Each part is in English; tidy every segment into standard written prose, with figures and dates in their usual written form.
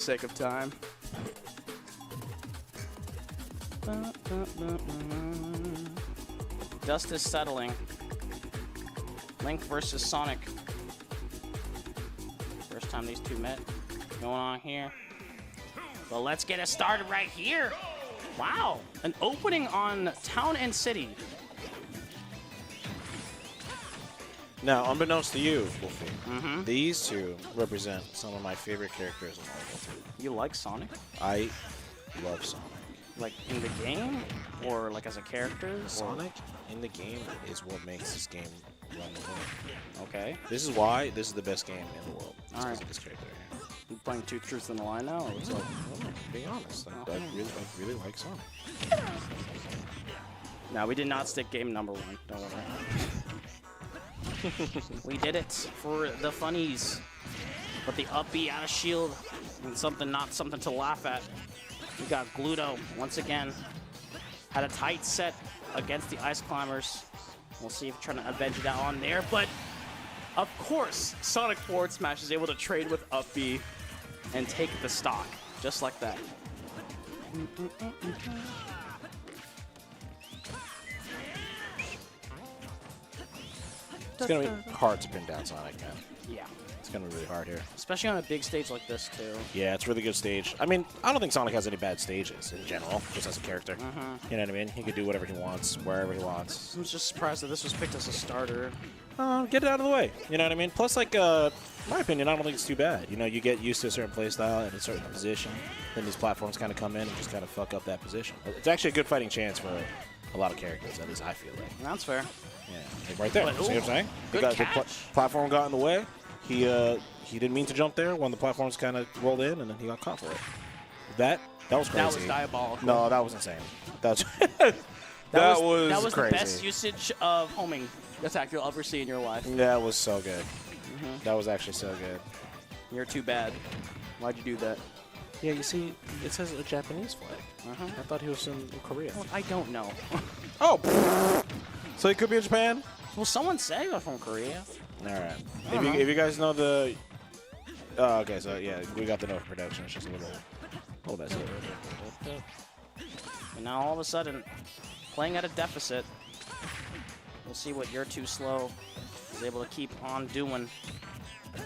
Sake of time. Dust is settling. Link versus Sonic. First time these two met. Going on here. Well, let's get it started right here. Wow, an opening on Town and City. Now, unbeknownst to you, Wolfie, these two represent some of my favorite characters in Marvel. You like Sonic? I love Sonic. Like in the game, or like as a character? Sonic in the game is what makes this game run the world. Okay. This is why this is the best game in the world. It's All right. because of this character. You playing Two Truths and a Lie now? Or what's up? Well, being honest, I really like Sonic. No, we did not stick game number 1. Don't worry. We did it for the funnies. But the up B out of shield and something not something to laugh at. We got Gluto once again. Had a tight set against the Ice Climbers. We'll see if trying to avenge it out on there. But of course, Sonic Forward Smash is able to trade with up B and take the stock just like that. It's going to be hard to pin down Sonic, man. Yeah. It's going to be really hard here. Especially on a big stage like this, too. Yeah, it's a really good stage. I mean, I don't think Sonic has any bad stages in general, just as a character. You know what I mean? He can do whatever he wants, wherever he wants. I'm just surprised that this was picked as a starter. Get it out of the way. You know what I mean? Plus, like, in my opinion, I don't think it's too bad. You know, you get used to a certain playstyle and a certain position, then these platforms kind of come in and just kind of fuck up that position. It's actually a good fighting chance for a lot of characters, at least I feel like. That's fair. Yeah, like right there. But, See what I'm saying? good The catch. platform got in the way. He didn't mean to jump there when the platforms kind of rolled in, and then he got caught for it. That was crazy. That was diabolical. No, that was insane. That was that was crazy. the best usage of homing attack you'll ever see in your life. That was so good. That was actually so good. You're too bad. Why'd you do that? Yeah, you see, it says a Japanese flag. I thought he was in Korea. Well, I don't know. Oh, so he could be in Japan? Well, someone say they're from Korea. All right. If you guys know the... Oh, okay, so yeah, we got the note production. It's just a little bit. And now all of a sudden, playing at a deficit. We'll see what UR2SLOW is able to keep on doing.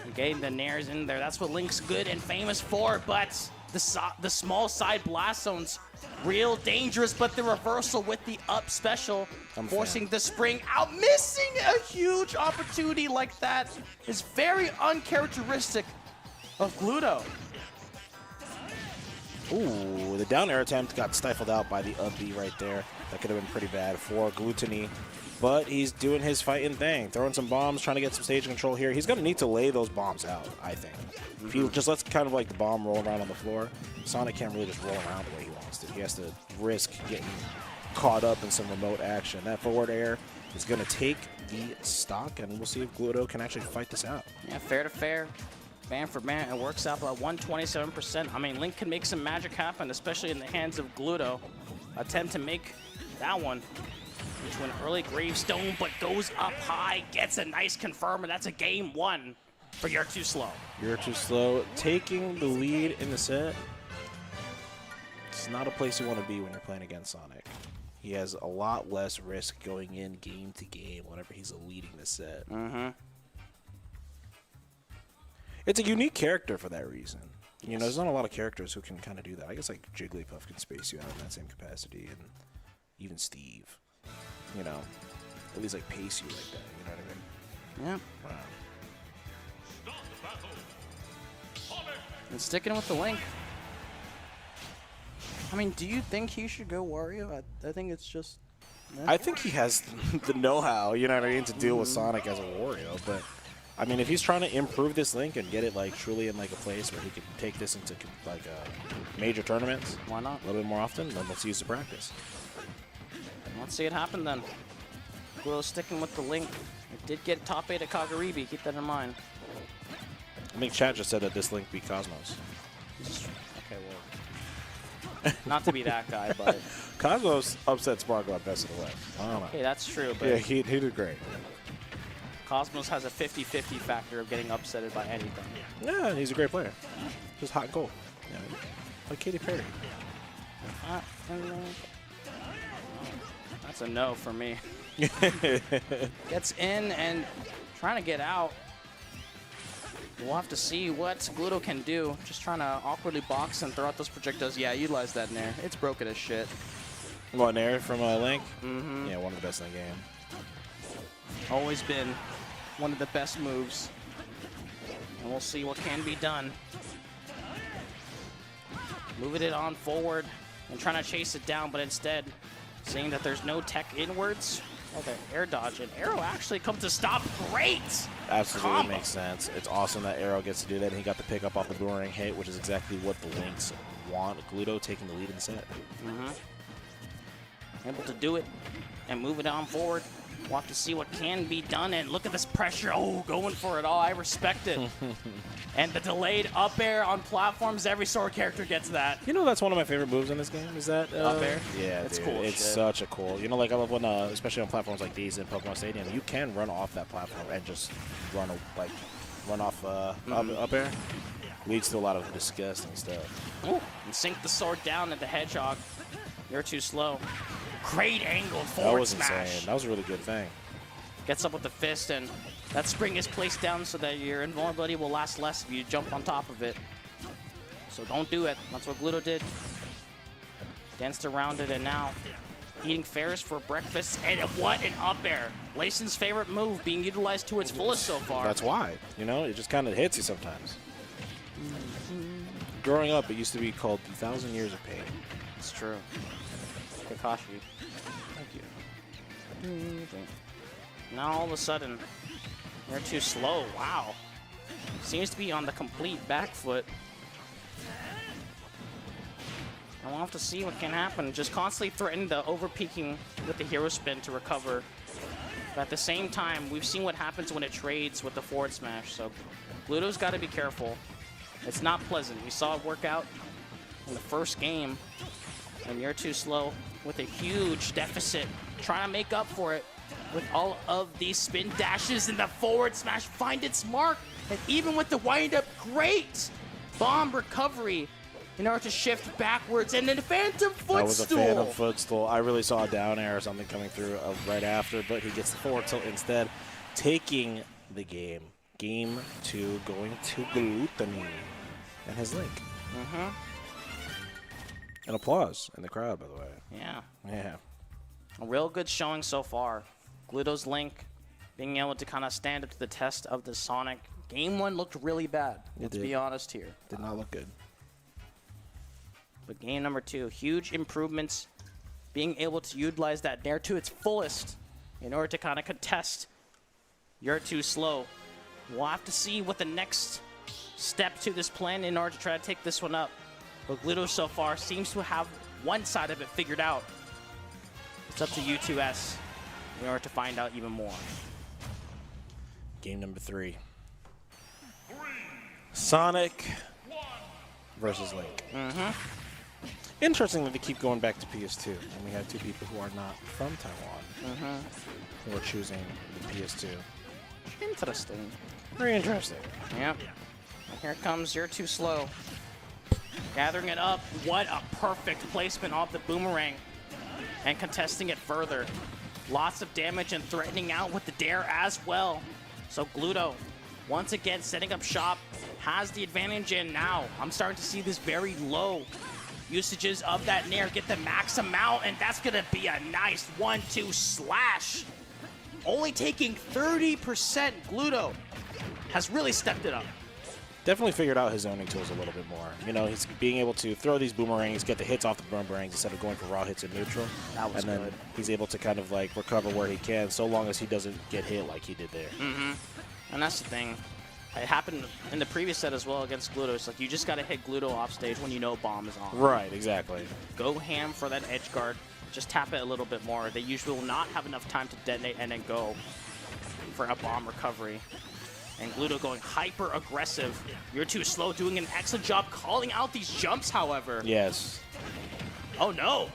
And getting the nairs in there. That's what Link's good and famous for, but the small side blast zones, real dangerous, but the reversal with the up special, forcing the spring out, missing a huge opportunity like that is very uncharacteristic of Gluto. Ooh, the down air attempt got stifled out by the up B right there. That could have been pretty bad for Glutonny. But he's doing his fighting thing, throwing some bombs, trying to get some stage control here. He's going to need to lay those bombs out, I think. If he just lets kind of like the bomb roll around on the floor, Sonic can't really just roll around the way he wants to. He has to risk getting caught up in some remote action. That forward air is going to take the stock, and we'll see if Gluto can actually fight this out. Yeah, fair to fair. Man for man, it works out by 127%. I mean, Link can make some magic happen, especially in the hands of Gluto. Attempt to make that one into an early gravestone, but goes up high, gets a nice confirm, and that's a game 1 for UR2SLOW. UR2SLOW taking the lead in the set. It's not a place you want to be when you're playing against Sonic. He has a lot less risk going in game to game whenever he's leading the set. It's a unique character for that reason. You know, there's not a lot of characters who can kind of do that. I guess like Jigglypuff can space you out in that same capacity, and even Steve. You know, at least like pace you like that. You know what I mean? Yeah. Wow. And sticking with the Link. I mean, do you think he should go Wario? I think it's just... I think he has the know-how, you know what I mean, to deal with Sonic as a Wario, but I mean, if he's trying to improve this Link and get it like truly in like a place where he can take this into like major tournaments, why not? A little bit more often, then let's use the practice. Let's see it happen then. Gluto sticking with the Link. It did get top 8 at Kagaribi, keep that in mind. I think chat just said that this Link beat Cosmos. Okay, well, not to be that guy, but... Cosmos upset Sparkle at best of the way. I don't know. Okay, that's true, but... Yeah, he did great. Cosmos has a 50-50 factor of getting upsetted by anything. Yeah, he's a great player. Just hot and cold. Yeah, like Katy Perry. That's a no for me. Gets in and trying to get out. We'll have to see what Gluto can do. Just trying to awkwardly box and throw out those projectiles. Yeah, utilize that Nair. It's broken as shit. What, Nair from Link? Mm-hmm. Yeah, one of the best in the game. Always been one of the best moves. And we'll see what can be done. Moving it on forward and trying to chase it down, but instead seeing that there's no tech inwards. Oh, the air dodge, and Arrow actually comes to stop. Great! Absolutely combo. Makes sense. It's awesome that Arrow gets to do that, and he got the pick up off the boomerang hit, which is exactly what the Lynx want. Gluto taking the lead in the set. Able to do it and move it on forward. We'll have to see what can be done, and look at this pressure. Oh, going for it all. I respect it. And the delayed up air on platforms, every sword character gets that. You know, that's one of my favorite moves in this game, is that up air? Yeah, it's dude, cool. It's such a cool. You know, like I love when, especially on platforms like these in Pokemon Stadium, you can run off that platform and just run off up air. Leads to a lot of disgusting stuff. Ooh, and sink the sword down at the Hedgehog. You're too slow. Great angle That forward was smash. insane. That was a really good thing. Gets up with the fist, and that spring is placed down so that your invulnerability will last less if you jump on top of it. So don't do it. That's what Gluto did. Danced around it, and now eating Ferris for breakfast. And what an up air. Layson's favorite move being utilized to its fullest so far. That's why. You know, it just kind of hits you sometimes. Growing up, it used to be called 1,000 Years of Pain. It's true. Kakashi. Thank you. Now all of a sudden, they're too slow. Wow. Seems to be on the complete back foot. And we'll have to see what can happen. Just constantly threaten the over-peaking with the hero spin to recover. But at the same time, we've seen what happens when it trades with the forward smash. So Gluto's got to be careful. It's not pleasant. We saw it work out in the first game. And you're too slow with a huge deficit. Trying to make up for it with all of these spin dashes, and the forward smash find its mark. And even with the wind-up, great bomb recovery in order to shift backwards. And then a phantom footstool. That was a phantom footstool. I really saw a down air or something coming through right after, but he gets the forward tilt instead, taking the game. Game 2 going to Glutonny and his Link. And applause in the crowd, by the way. Yeah. Yeah. A real good showing so far. Gluto's Link being able to kind of stand up to the test of the Sonic. Game 1 looked really bad. Let's be honest here. Did not look good. But game number 2, huge improvements. Being able to utilize that Nair to its fullest in order to kind of contest You're Too Slow. We'll have to see what the next step to this plan in order to try to take this one up. But Gluto so far seems to have one side of it figured out. It's up to U2S in order to find out even more. Game number 3. Sonic versus Link. Interesting that they keep going back to PS2, and we have two people who are not from Taiwan who are choosing the PS2. Interesting. Very interesting. Yep. And here comes You're Too Slow. Gathering it up. What a perfect placement off the boomerang. And contesting it further. Lots of damage and threatening out with the dare as well. So Gluto, once again, setting up shop, has the advantage, and now I'm starting to see this very low usages of that Nair get the max amount, and that's gonna be a nice 1-2 slash. Only taking 30%. Gluto has really stepped it up. Definitely figured out his zoning tools a little bit more. You know, he's being able to throw these boomerangs, get the hits off the boomerangs instead of going for raw hits in neutral. That was and then good. he's able to kind of like recover where he can, so long as he doesn't get hit like he did there. And that's the thing. It happened in the previous set as well against Gluto. It's like you just got to hit Gluto off stage when you know bomb is on. Right, exactly. Go ham for that edge guard. Just tap it a little bit more. They usually will not have enough time to detonate and then go for a bomb recovery. And Gluto going hyper aggressive. You're Too Slow, doing an excellent job calling out these jumps, however. Yes. Oh no.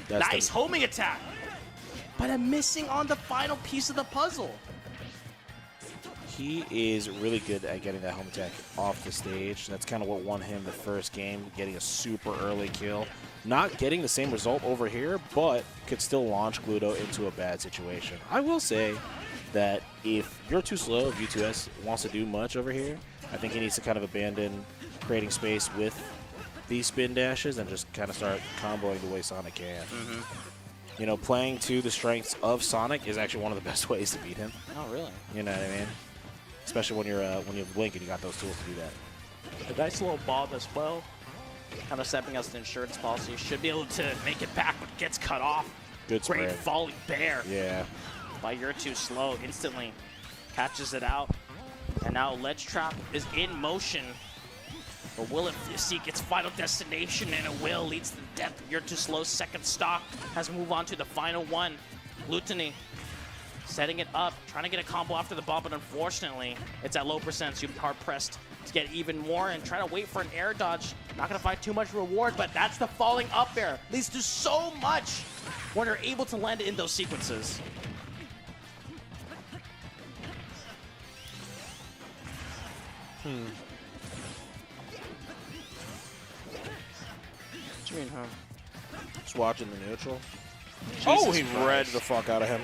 That's Nice homing attack. But I'm missing on the final piece of the puzzle. He is really good at getting that home attack off the stage. That's kind of what won him the first game, getting a super early kill. Not getting the same result over here, but could still launch Gluto into a bad situation. I will say that if you're too slow, if U2S wants to do much over here, I think he needs to kind of abandon creating space with these spin dashes and just kind of start comboing the way Sonic can. You know, playing to the strengths of Sonic is actually one of the best ways to beat him. Oh, really? You know what I mean? Especially when you have Blink and you got those tools to do that. A nice little bob as well. Kind of stepping us the insurance policy. Should be able to make it back, but gets cut off. Good spread. Great volley bear. Yeah. By UR2SLOW, instantly catches it out. And now Ledge Trap is in motion. But will it seek its final destination? And it will. Leads to the death of UR2SLOW's second stock. Has to move on to the final one. Glutonny setting it up, trying to get a combo after the bomb, but unfortunately, it's at low percent, so you'll be hard-pressed to get even more and try to wait for an air dodge. Not going to find too much reward, but that's the falling up air. Leads to so much when you're able to land it in those sequences. What do you mean, huh? Just watching the neutral. Jesus he Christ. read the fuck out of him.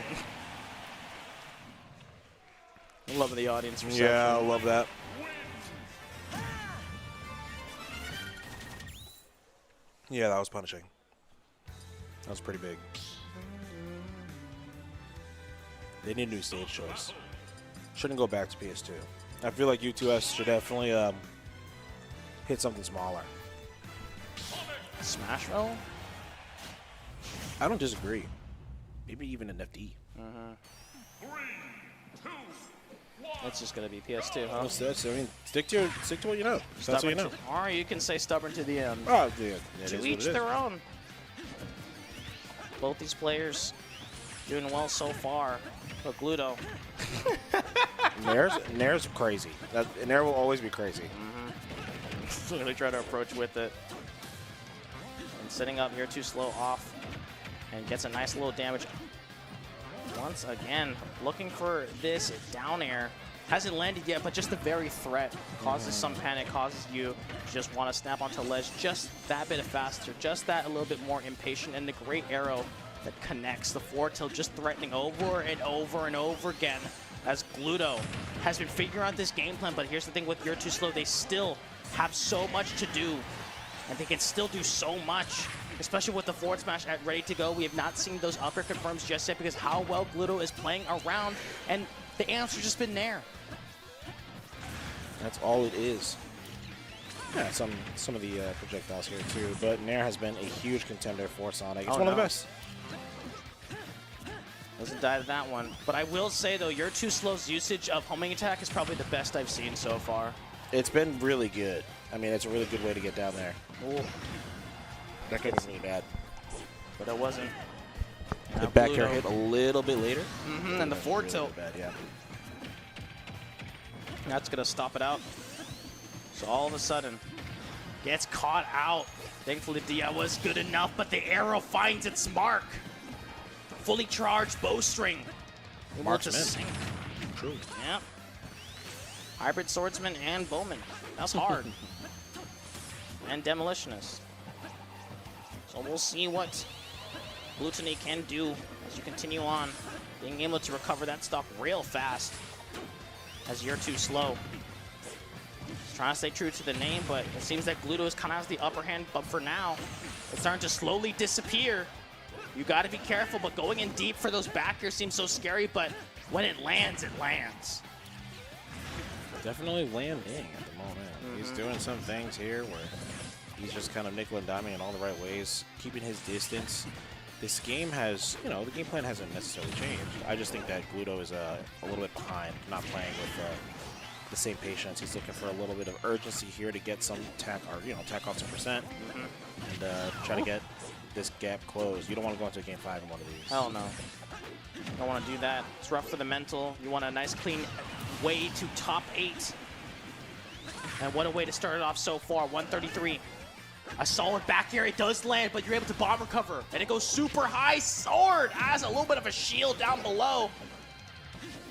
I love the audience reception. Yeah, I love that. Yeah, that was punishing. That was pretty big. They need a new stage choice. Shouldn't go back to PS2. I feel like U2S should definitely hit something smaller. Smash roll? I don't disagree. Maybe even an FD. It's just gonna be PS2, huh? I mean, stick to what you know. That's what you know. Or you can say stubborn to the end. Oh, yeah. To each their own. Both these players doing well so far. But Gluto. Nair's crazy. Nair will always be crazy. Really try to approach with it. And setting up UR2SLOW off. And gets a nice little damage. Once again, looking for this down air. Hasn't landed yet, but just the very threat causes some panic, causes you to just want to snap onto ledge just that bit faster, just that a little bit more impatient, and the great arrow that connects the forward tilt, just threatening over and over and over again as Gluto has been figuring out this game plan. But here's the thing with UR2SLOW, they still have so much to do, and they can still do so much. Especially with the forward smash at ready to go. We have not seen those upper confirms just yet because how well Gluto is playing around, and the answer's just been Nair. That's all it is. Yeah, some of the projectiles here too, but Nair has been a huge contender for Sonic. It's one of the best. Doesn't die to that one. But I will say though, UR2SLOW's usage of homing attack is probably the best I've seen so far. It's been really good. I mean, it's a really good way to get down there. Ooh. That could be really bad. But it wasn't. The Now back air Gluto. hit a little bit later. And the forward really tilt. Bad, yeah. That's going to stop it out. So all of a sudden, gets caught out. Thankfully, DI was good enough, but the arrow finds its mark. Fully charged bowstring. Marksman. True. Yeah. Hybrid swordsman and bowman. That's hard. And demolitionist. So we'll see what Glutonny can do as you continue on. Being able to recover that stock real fast as UR2SLOW. He's trying to stay true to the name, but it seems that Gluto is kind of has the upper hand. But for now, it's starting to slowly disappear. You got to be careful, but going in deep for those backers seems so scary, but when it lands, it lands. Definitely landing at the moment. He's doing some things here where he's just kind of nickel and diming in all the right ways, keeping his distance. This game has, you know, the game plan hasn't necessarily changed. I just think that Gluto is a little bit behind, not playing with the same patience. He's looking for a little bit of urgency here to get some tack, or tack off some percent, and try to get this gap closed. You don't want to go into a game 5 in one of these. Hell no. Don't want to do that. It's rough for the mental. You want a nice, clean way to top 8. And what a way to start it off so far. 133. A solid back air. It does land, but you're able to bomb recover. And it goes super high. Sword has a little bit of a shield down below.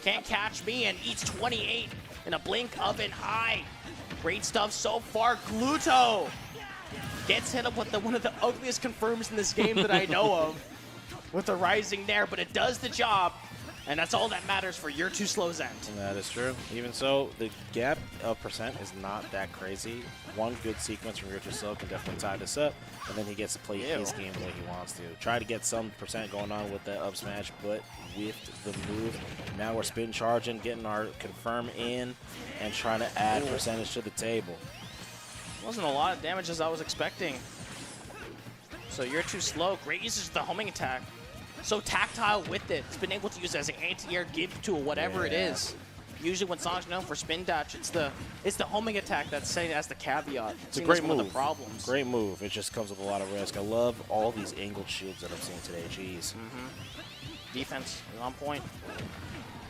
Can't catch me and eats 28 in a blink of an eye. Great stuff so far. Gluto gets hit up with one of the ugliest confirms in this game that I know of with the rising Nair, but it does the job. And that's all that matters for UR2SLOW's end. That is true. Even so, the gap of percent is not that crazy. One good sequence from UR2SLOW can definitely tie this up, and then he gets to play his game the way he wants to. Try to get some percent going on with that up smash, but with the move. Now we're spin charging, getting our confirm in, and trying to add percentage to the table. Wasn't a lot of damage as I was expecting. So UR2SLOW, great usage of the homing attack. So tactile with it. It's been able to use it as an anti-air give tool, whatever it is. Usually when Sonic's known for spin dash, it's the homing attack that's saying as the caveat. It's a great move. One of the problems. Great move. It just comes with a lot of risk. I love all these angled shields that I'm seeing today. Jeez. Defense is on point.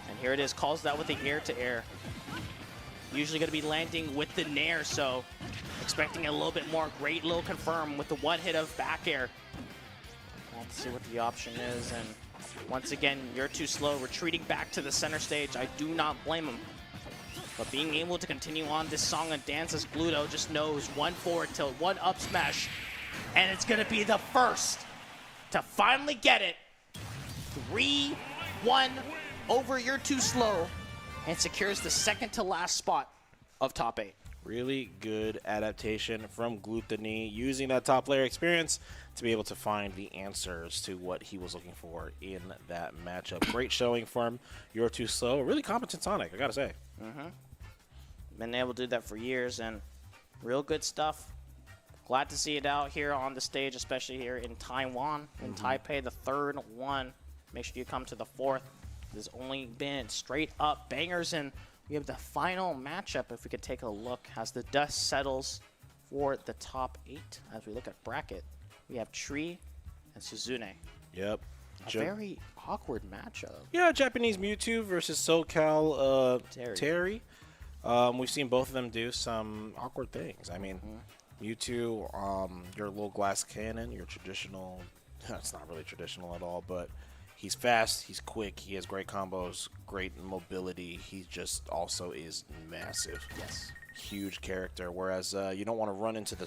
And here it is. Calls that with the air-to-air. Usually going to be landing with the Nair, so expecting a little bit more. Great little confirm with the one hit of back air. Let's see what the option is, and once again, UR2SLOW retreating back to the center stage. I do not blame him. But being able to continue on this song and dance as Gluto just knows one forward tilt, one up smash, and it's going to be the first to finally get it. 3-1 over UR2SLOW and secures the second to last spot of top 8. Really good adaptation from Glutonny, using that top layer experience to be able to find the answers to what he was looking for in that matchup. Great showing from UR2SLOW. Really competent Sonic, I gotta say. Been able to do that for years, and real good stuff. Glad to see it out here on the stage, especially here in Taiwan, in Taipei, the third one. Make sure you come to the fourth. There's only been straight up bangers, and we have the final matchup. If we could take a look as the dust settles for the top 8. As we look at bracket, we have Tree and Suzune. Yep. A very awkward matchup. Yeah, Japanese Mewtwo versus SoCal Terry. We've seen both of them do some awkward things. I mean, Mewtwo, your little glass cannon, your traditional, it's not really traditional at all, but he's fast, he's quick, he has great combos, great mobility. He just also is massive. Yes. Huge character, whereas you don't want to run into the